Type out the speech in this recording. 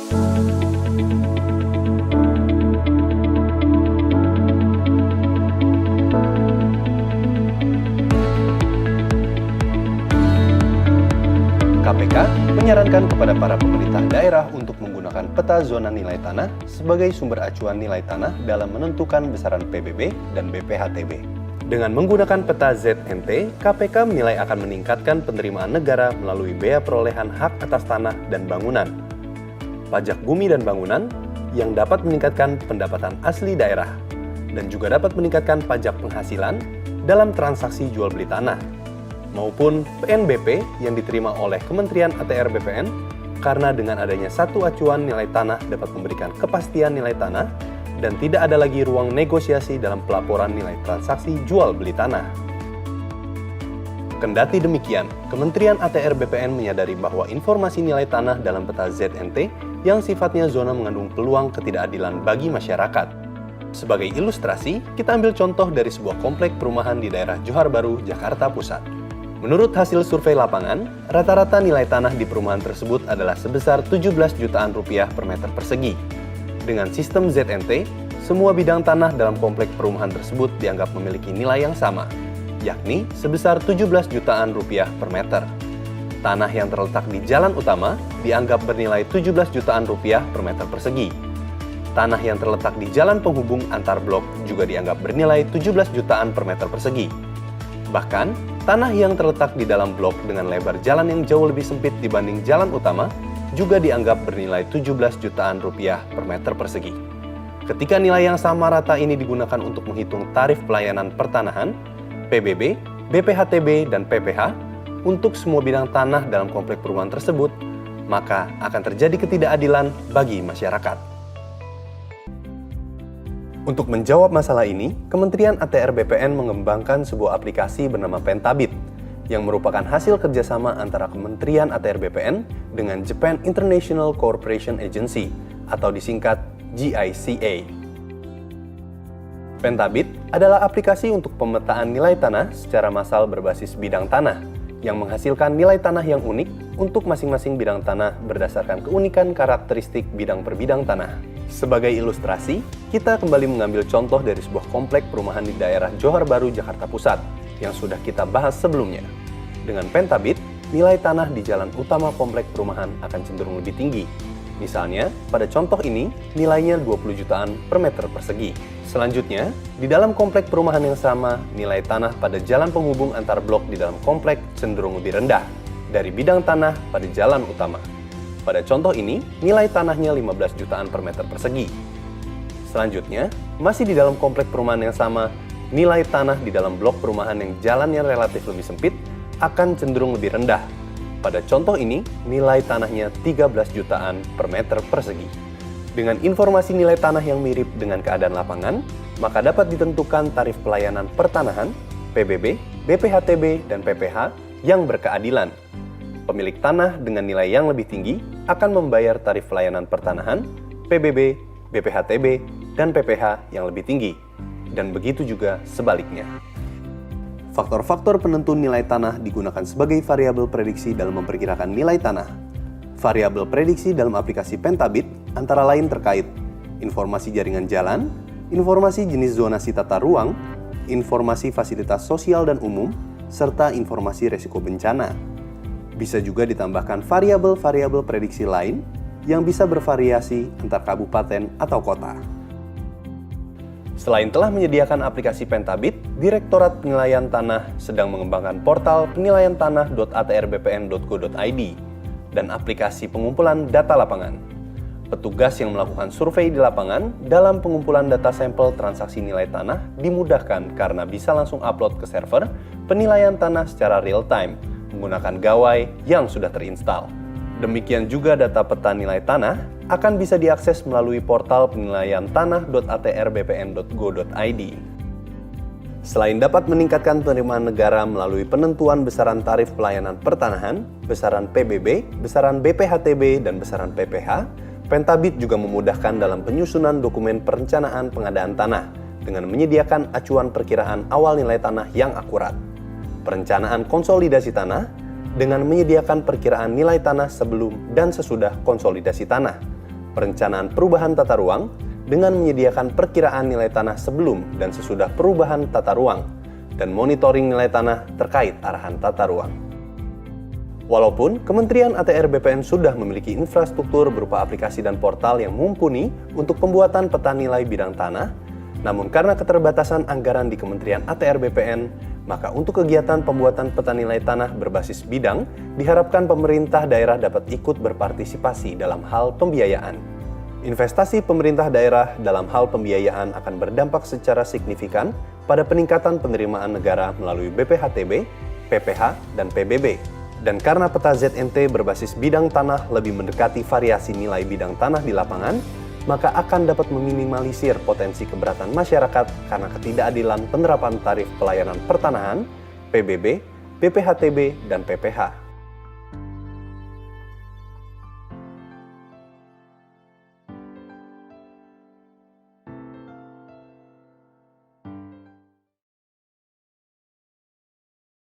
KPK menyarankan kepada para pemerintah daerah untuk menggunakan peta zona nilai tanah sebagai sumber acuan nilai tanah dalam menentukan besaran PBB dan BPHTB. Dengan menggunakan peta ZNT, KPK menilai akan meningkatkan penerimaan negara melalui bea perolehan hak atas tanah dan bangunan, pajak bumi dan bangunan yang dapat meningkatkan pendapatan asli daerah, dan juga dapat meningkatkan pajak penghasilan dalam transaksi jual beli tanah, maupun PNBP yang diterima oleh Kementerian ATR BPN, karena dengan adanya satu acuan nilai tanah dapat memberikan kepastian nilai tanah dan tidak ada lagi ruang negosiasi dalam pelaporan nilai transaksi jual beli tanah. Kendati demikian, Kementerian ATR BPN menyadari bahwa informasi nilai tanah dalam peta ZNT yang sifatnya zona mengandung peluang ketidakadilan bagi masyarakat. Sebagai ilustrasi, kita ambil contoh dari sebuah komplek perumahan di daerah Johar Baru, Jakarta Pusat. Menurut hasil survei lapangan, rata-rata nilai tanah di perumahan tersebut adalah sebesar 17 jutaan rupiah per meter persegi. Dengan sistem ZNT, semua bidang tanah dalam komplek perumahan tersebut dianggap memiliki nilai yang sama, yakni sebesar 17 jutaan rupiah per meter. Tanah yang terletak di jalan utama dianggap bernilai 17 jutaan rupiah per meter persegi. Tanah yang terletak di jalan penghubung antar blok juga dianggap bernilai 17 jutaan per meter persegi. Bahkan, tanah yang terletak di dalam blok dengan lebar jalan yang jauh lebih sempit dibanding jalan utama juga dianggap bernilai 17 jutaan rupiah per meter persegi. Ketika nilai yang sama rata ini digunakan untuk menghitung tarif pelayanan pertanahan, PBB, BPHTB, dan PPH untuk semua bidang tanah dalam komplek perumahan tersebut, maka akan terjadi ketidakadilan bagi masyarakat. Untuk menjawab masalah ini, Kementerian ATR BPN mengembangkan sebuah aplikasi bernama Pentabit, yang merupakan hasil kerjasama antara Kementerian ATR BPN dengan Japan International Cooperation Agency, atau disingkat JICA. Pentabit adalah aplikasi untuk pemetaan nilai tanah secara massal berbasis bidang tanah, yang menghasilkan nilai tanah yang unik untuk masing-masing bidang tanah berdasarkan keunikan karakteristik bidang per bidang tanah. Sebagai ilustrasi, kita kembali mengambil contoh dari sebuah komplek perumahan di daerah Johar Baru, Jakarta Pusat, yang sudah kita bahas sebelumnya. Dengan Pentabit, nilai tanah di jalan utama komplek perumahan akan cenderung lebih tinggi. Misalnya, pada contoh ini, nilainya 20 jutaan per meter persegi. Selanjutnya, di dalam komplek perumahan yang sama, nilai tanah pada jalan penghubung antar blok di dalam komplek cenderung lebih rendah dari bidang tanah pada jalan utama. Pada contoh ini, nilai tanahnya 15 jutaan per meter persegi. Selanjutnya, masih di dalam komplek perumahan yang sama, nilai tanah di dalam blok perumahan yang jalannya relatif lebih sempit akan cenderung lebih rendah. Pada contoh ini, nilai tanahnya 13 jutaan per meter persegi. Dengan informasi nilai tanah yang mirip dengan keadaan lapangan, maka dapat ditentukan tarif pelayanan pertanahan, PBB, BPHTB, dan PPH yang berkeadilan. Pemilik tanah dengan nilai yang lebih tinggi akan membayar tarif pelayanan pertanahan, PBB, BPHTB, dan PPH yang lebih tinggi. Dan begitu juga sebaliknya. Faktor-faktor penentu nilai tanah digunakan sebagai variabel prediksi dalam memperkirakan nilai tanah. Variabel prediksi dalam aplikasi Pentabit antara lain terkait informasi jaringan jalan, informasi jenis zonasi tata ruang, informasi fasilitas sosial dan umum, serta informasi resiko bencana. Bisa juga ditambahkan variabel-variabel prediksi lain yang bisa bervariasi antar kabupaten atau kota. Selain telah menyediakan aplikasi Pentabit, Direktorat Penilaian Tanah sedang mengembangkan portal penilaiantanah.atrbpn.go.id dan aplikasi pengumpulan data lapangan. Petugas yang melakukan survei di lapangan dalam pengumpulan data sampel transaksi nilai tanah dimudahkan karena bisa langsung upload ke server penilaian tanah secara real-time menggunakan gawai yang sudah terinstal. Demikian juga data peta nilai tanah akan bisa diakses melalui portal penilaiantanah.atrbpn.go.id. Selain dapat meningkatkan penerimaan negara melalui penentuan besaran tarif pelayanan pertanahan, besaran PBB, besaran BPHTB, dan besaran PPH, Pentabit juga memudahkan dalam penyusunan dokumen perencanaan pengadaan tanah dengan menyediakan acuan perkiraan awal nilai tanah yang akurat. Perencanaan konsolidasi tanah dengan menyediakan perkiraan nilai tanah sebelum dan sesudah konsolidasi tanah, perencanaan perubahan tata ruang dengan menyediakan perkiraan nilai tanah sebelum dan sesudah perubahan tata ruang, dan monitoring nilai tanah terkait arahan tata ruang. Walaupun Kementerian ATR BPN sudah memiliki infrastruktur berupa aplikasi dan portal yang mumpuni untuk pembuatan peta nilai bidang tanah, namun karena keterbatasan anggaran di Kementerian ATR BPN, maka untuk kegiatan pembuatan peta nilai tanah berbasis bidang, diharapkan pemerintah daerah dapat ikut berpartisipasi dalam hal pembiayaan. Investasi pemerintah daerah dalam hal pembiayaan akan berdampak secara signifikan pada peningkatan penerimaan negara melalui BPHTB, PPH, dan PBB. Dan karena peta ZNT berbasis bidang tanah lebih mendekati variasi nilai bidang tanah di lapangan, maka akan dapat meminimalisir potensi keberatan masyarakat karena ketidakadilan penerapan tarif pelayanan pertanahan, PBB, BPHTB, dan PPH.